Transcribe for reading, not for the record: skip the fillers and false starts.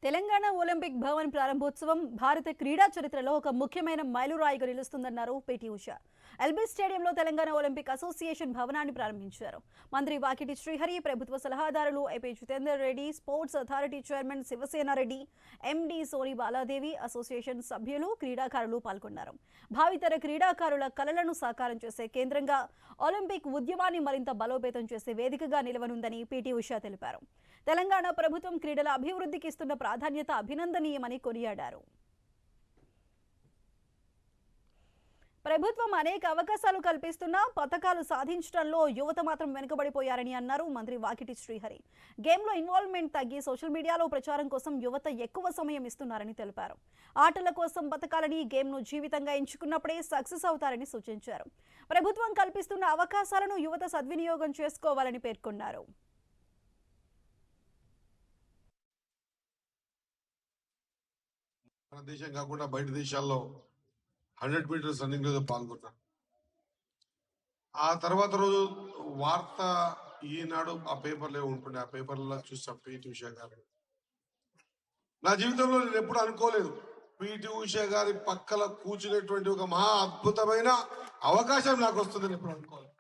Telangana Olympic Bhavan ప్రారంభోత్సవం భారత క్రీడా చరిత్రలో ఒక ముఖ్యమైన మైలురాయిగా నిలుస్తుందన్నారు పీటీ ఉష. ఎల్బీ స్టేడియంలో తెలంగాణ ఒలింపిక్ అసోసియేషన్ భవనాన్ని ప్రారంభించారు. మంత్రి వాకిటి శ్రీహరి, ప్రభుత్వ సలహాదారులు AP Jitender Reddy, sports authority chairman Shivasena Reddy, MD Soni Baladevi, association సభ్యులు, క్రీడాకారులు పాల్గొన్నారు. భావితర క్రీడాకారుల కలలను సాకారం చేసే కేంద్రంగా ఒలింపిక్ ఉద్యమాన్ని మరింత బలోపేతం చేసే వేదికగా నిలవనుందని పీటీ ఉష తెలిపారు. తెలంగాణ ప్రభుత్వం క్రీడల అభివృద్ధికి ఇస్తున్న ప్రాధాన్యత అభినందనీయమని కొనియాడారు. ప్రభుత్వం అనేక అవకాశాలు కల్పిస్తున్నా పథకాలు సాధించడంలో యువత మాత్రం వెనుకబడిపోయారని అన్నారు మంత్రి వాకిటి శ్రీహరి. గేమ్లో ఇన్వాల్వ్మెంట్ తగ్గి సోషల్ మీడియాలో ప్రచారం కోసం యువత ఎక్కువ సమయం ఇస్తున్నారని తెలిపారు. ఆటల కోసం బతకాలని, గేమ్ను జీవితంగా ఎంచుకున్నప్పుడే సక్సెస్ అవుతారని సూచించారు. ప్రభుత్వం కల్పిస్తున్న అవకాశాలను యువత సద్వినియోగం చేసుకోవాలని పేర్కొన్నారు. మన దేశం కాకుండా బయట దేశాల్లో 100 మీటర్స్ రన్నింగ్ లో పాల్గొన్నాను. ఆ తర్వాత రోజు వార్త ఈనాడు ఆ పేపర్లో ఉంటుండే, ఆ పేపర్లో చూసాం పీటీ ఉష గారు. నా జీవితంలో నేను ఎప్పుడు అనుకోలేదు పీటీ ఉష గారి పక్కల కూర్చునేటువంటి ఒక మహా అద్భుతమైన అవకాశం నాకు వస్తుందని ఎప్పుడు అనుకోలేదు.